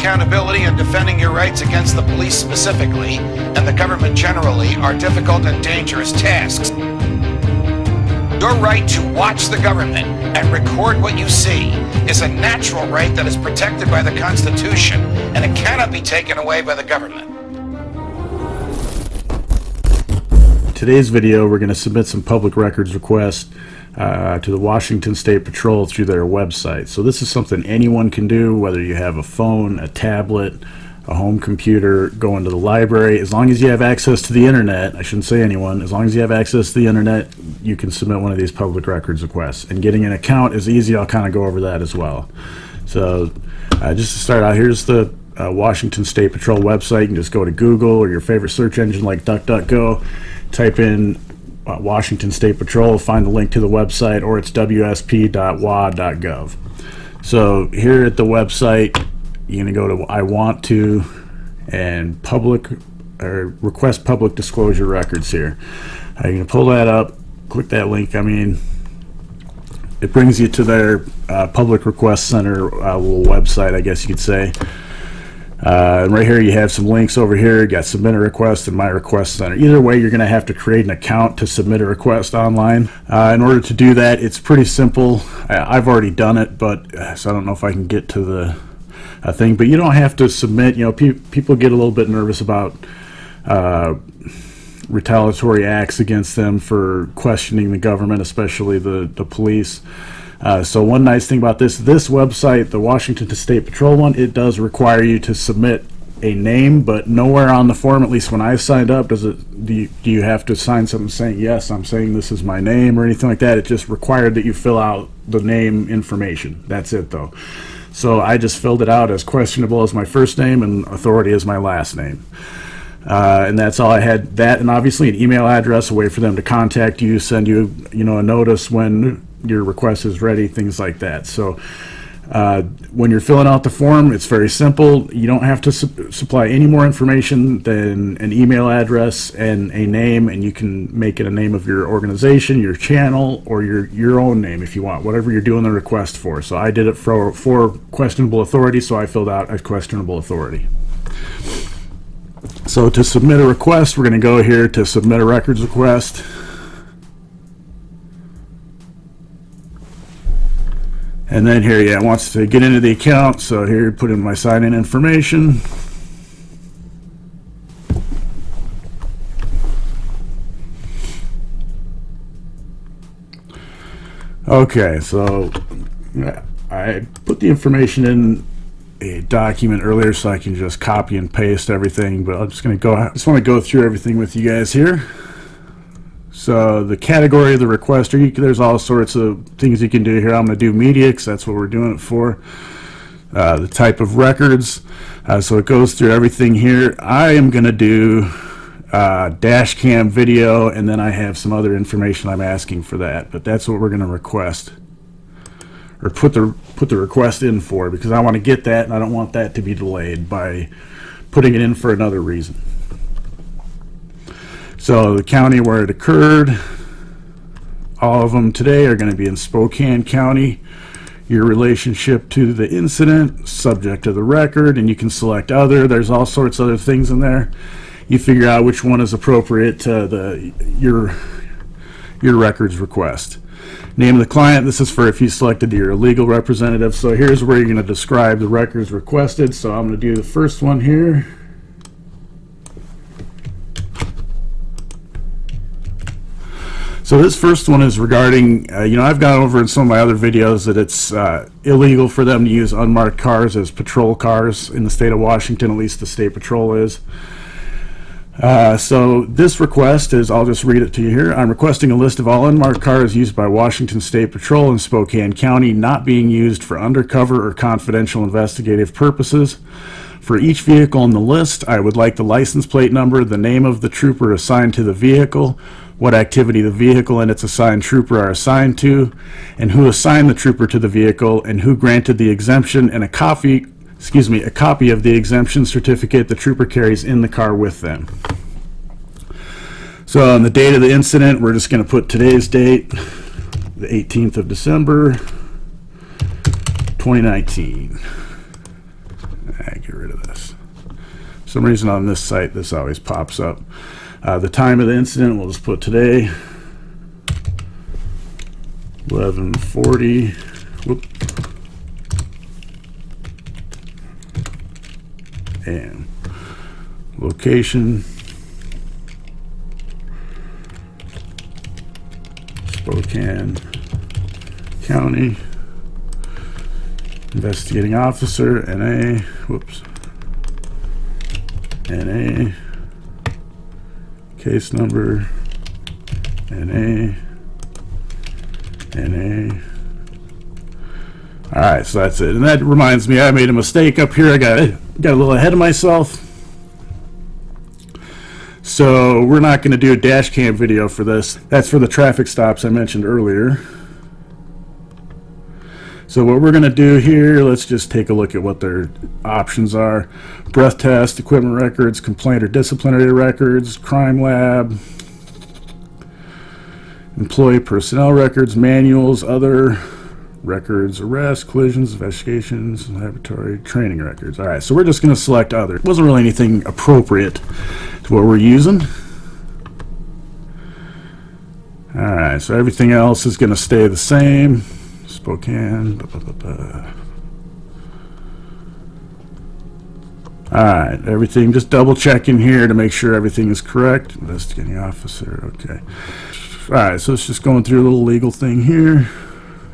accountability and defending your rights against the police specifically, and the government generally, are difficult and dangerous tasks. Your right to watch the government and record what you see is a natural right that is protected by the Constitution, and it cannot be taken away by the government. Today's video, we're going to submit some public records requests to the Washington State Patrol through their website. So this is something anyone can do, whether you have a phone, a tablet, a home computer, go into the library. As long as you have access to the internet, I shouldn't say anyone, as long as you have access to the internet, you can submit one of these public records requests. And getting an account is easy. I'll kind of go over that as well. So just to start out, here's the Washington State Patrol website. You can just go to Google or your favorite search engine like DuckDuckGo, type in Washington State Patrol, find the link to the website, or it's WSP.wa.gov. So here at the website, you're going to go to I want to and public or request public disclosure records here. You're going to pull that up, click that link. I mean, it brings you to their public request center little website, I guess you could say. And right here you have some links over here. You got submit a request and my request center. Either way, you're going to have to create an account to submit a request online. In order to do that, it's pretty simple. I've already done it, but so I don't know if I can get to the thing. But you don't have to submit. You know, people get a little bit nervous about retaliatory acts against them for questioning the government, especially the police. So one nice thing about this website, the Washington State Patrol one, it does require you to submit a name, but nowhere on the form, at least when I signed up, do you have to sign something saying, yes, I'm saying this is my name or anything like that. It just required that you fill out the name information. That's it though. So I just filled it out as questionable as my first name and authority as my last name. And that's all I had. That and obviously an email address, a way for them to contact you, send you, a notice when your request is ready, things like that. So when you're filling out the form, it's very simple. You don't have to supply any more information than an email address and a name, and you can make it a name of your organization, your channel, or your own name if you want, whatever you're doing the request for. So I did it for questionable authority, so I filled out a questionable authority. So to submit a request, we're going to go here to submit a records request. And then here, it wants to get into the account, so here, put in my sign-in information. Okay, so I put the information in a document earlier so I can just copy and paste everything, but I'm just going to I just want to go through everything with you guys here. So the category of the requester, there's all sorts of things you can do here. I'm going to do media because that's what we're doing it for. The type of records, so it goes through everything here. I am going to do dash cam video, and then I have some other information I'm asking for that, but that's what we're going to request, or put the request in for, because I want to get that and I don't want that to be delayed by putting it in for another reason. So the county where it occurred, all of them today are going to be in Spokane County. Your relationship to the incident, subject to the record, and you can select other. There's all sorts of other things in there. You figure out which one is appropriate to your records request. Name of the client, this is for if you selected your legal representative. So here's where you're going to describe the records requested. So I'm going to do the first one here. So this first one is regarding, I've gone over in some of my other videos that it's illegal for them to use unmarked cars as patrol cars in the state of Washington, at least the state patrol is. So this request is, I'll just read it to you here. I'm requesting a list of all unmarked cars used by Washington State Patrol in Spokane County not being used for undercover or confidential investigative purposes. For each vehicle on the list, I would like the license plate number, the name of the trooper assigned to the vehicle, what activity the vehicle and its assigned trooper are assigned to, and who assigned the trooper to the vehicle, and who granted the exemption, and a copy of the exemption certificate the trooper carries in the car with them. So on the date of the incident, we're just going to put today's date, the 18th of December, 2019. get rid of this. For some reason on this site, this always pops up. The time of the incident, we'll just put today, 11:40. Whoop. And location, Spokane County. Investigating officer, NA, whoops, NA, case number, NA, NA. All right, so that's it. And that reminds me, I made a mistake up here. I got a little ahead of myself. So we're not going to do a dash cam video for this. That's for the traffic stops I mentioned earlier. So what we're going to do here, let's just take a look at what their options are. Breath test, equipment records, complaint or disciplinary records, crime lab, employee personnel records, manuals, other records, arrests, collisions, investigations, laboratory, training records. All right, so we're just going to select other. It wasn't really anything appropriate to what we're using. All right, so everything else is going to stay the same. Spokane. Alright, everything, just double checking here to make sure everything is correct. Investigating officer, okay. Alright, so it's just going through a little legal thing here.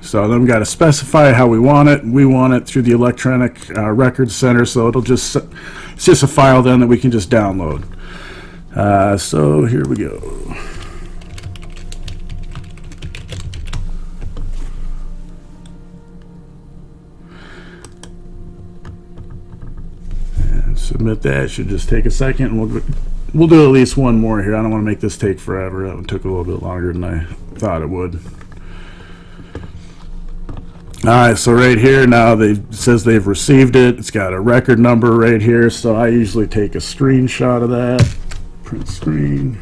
So then we got to specify how we want it. We want it through the electronic records center, so it'll just, it's just a file then that we can just download. So here we go. Submit that. Should just take a second, and we'll do at least one more here. I don't want to make this take forever. That one took a little bit longer than I thought it would. Alright, so right here now it says they've received it. It's got a record number right here, so I usually take a screenshot of that. Print screen.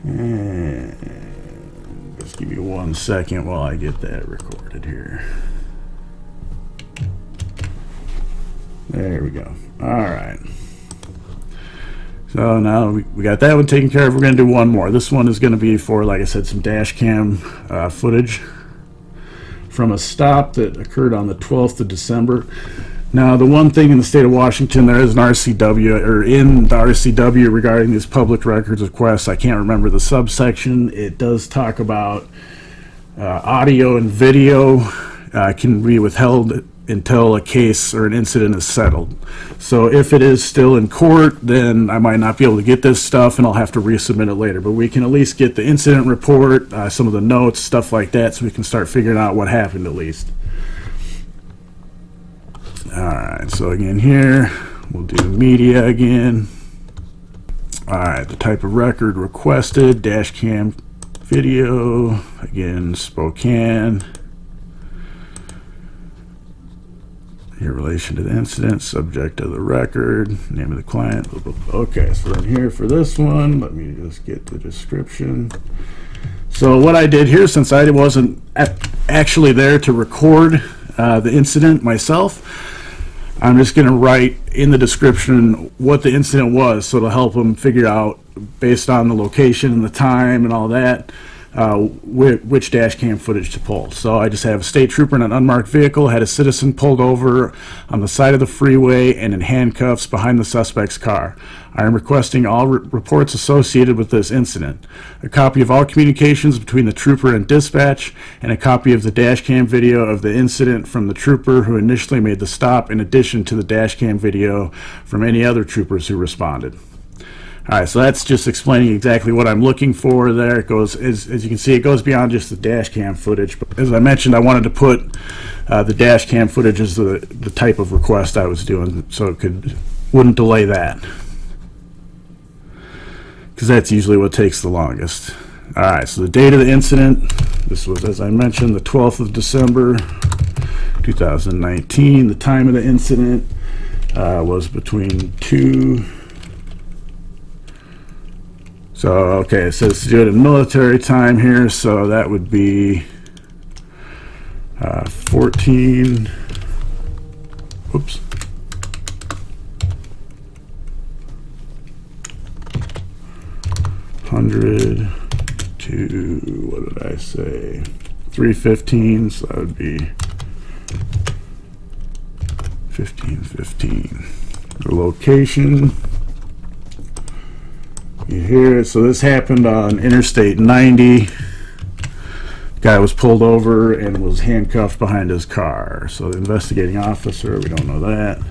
And just give me 1 second while I get that recorded here. There we go. All right. So now we got that one taken care of. We're going to do one more. This one is going to be for, like I said, some dash cam footage from a stop that occurred on the 12th of December. Now, the one thing in the state of Washington, there is an RCW, or in the RCW regarding these public records requests. I can't remember the subsection. It does talk about audio and video can be withheld until a case or an incident is settled. So if it is still in court, then I might not be able to get this stuff and I'll have to resubmit it later. But we can at least get the incident report, some of the notes, stuff like that, so we can start figuring out what happened at least. Alright, so again here, we'll do media again. Alright, the type of record requested, dash cam video, again, Spokane. Your relation to the incident, subject of the record, name of the client. Okay, so in here for this one, let me just get the description. So what I did here, since I wasn't actually there to record the incident myself, I'm just going to write in the description what the incident was, so it'll help them figure out, based on the location and the time and all that, which dash cam footage to pull. So I just have a state trooper in an unmarked vehicle, had a citizen pulled over on the side of the freeway and in handcuffs behind the suspect's car. I am requesting all reports associated with this incident, a copy of all communications between the trooper and dispatch, and a copy of the dash cam video of the incident from the trooper who initially made the stop, in addition to the dash cam video from any other troopers who responded. Alright, so that's just explaining exactly what I'm looking for there. It goes, as you can see, it goes beyond just the dash cam footage. But as I mentioned, I wanted to put the dash cam footage as the type of request I was doing, so it wouldn't delay that, because that's usually what takes the longest. Alright, so the date of the incident, this was, as I mentioned, the 12th of December 2019. The time of the incident was between 2. So, okay, it says to do it in military time here, so that would be 14 Oops. $100 to, what did I say? $315, so that would be $15.15. The location. You hear it. So this happened on Interstate 90. Guy was pulled over and was handcuffed behind his car. So the investigating officer, we don't know that.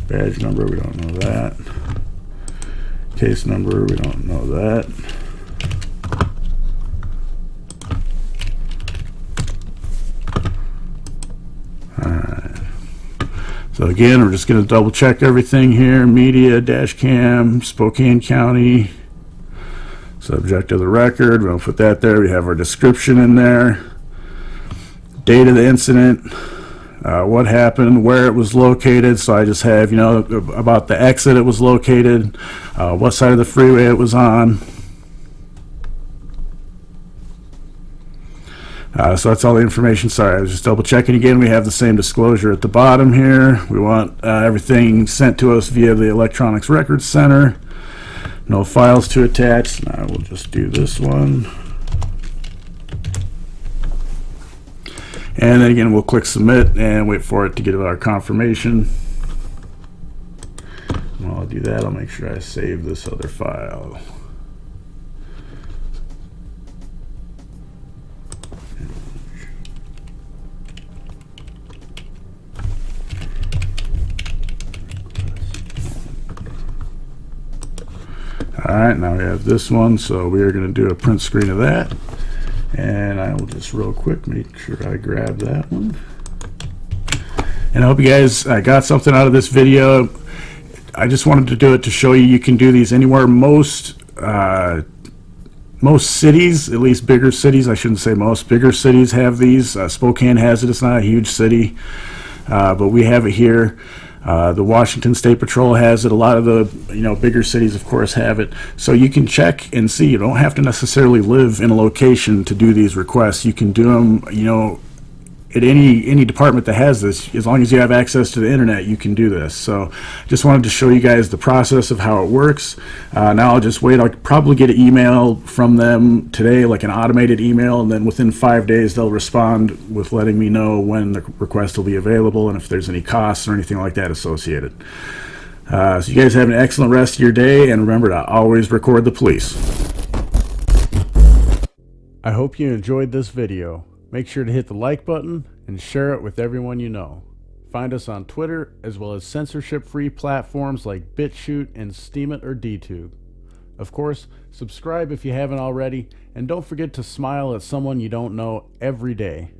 Badge number, we don't know that. Case number, we don't know that. Alright. So again, we're just going to double check everything here. Media, dash cam, Spokane County. Subject of the record, we'll put that there. We have our description in there. Date of the incident. What happened, where it was located. So I just have, about the exit it was located, what side of the freeway it was on. So that's all the information. Sorry, I was just double checking again. We have the same disclosure at the bottom here. We want everything sent to us via the Electronics Records Center. No files to attach. Now we'll just do this one. And then again, we'll click submit and wait for it to get our confirmation. And while I do that, I'll make sure I save this other file. Alright, now we have this one, so we are going to do a print screen of that. And I will just real quick make sure I grab that one. And I hope you guys got something out of this video. I just wanted to do it to show you can do these anywhere. Most cities, at least bigger cities, I shouldn't say most, bigger cities have these. Spokane has it. It's not a huge city, but we have it here. The Washington State Patrol has it. A lot of the bigger cities, of course, have it. So you can check and see. You don't have to necessarily live in a location to do these requests. You can do them, at any department that has this. As long as you have access to the internet, you can do this. So just wanted to show you guys the process of how it works. Now I'll just wait. I'll probably get an email from them today, like an automated email, and then within 5 days they'll respond with letting me know when the request will be available and if there's any costs or anything like that associated. So you guys have an excellent rest of your day, and remember to always record the police. I hope you enjoyed this video. Make sure to hit the like button and share it with everyone you know. Find us on Twitter, as well as censorship-free platforms like BitChute and Steemit or DTube. Of course, subscribe if you haven't already, and don't forget to smile at someone you don't know every day.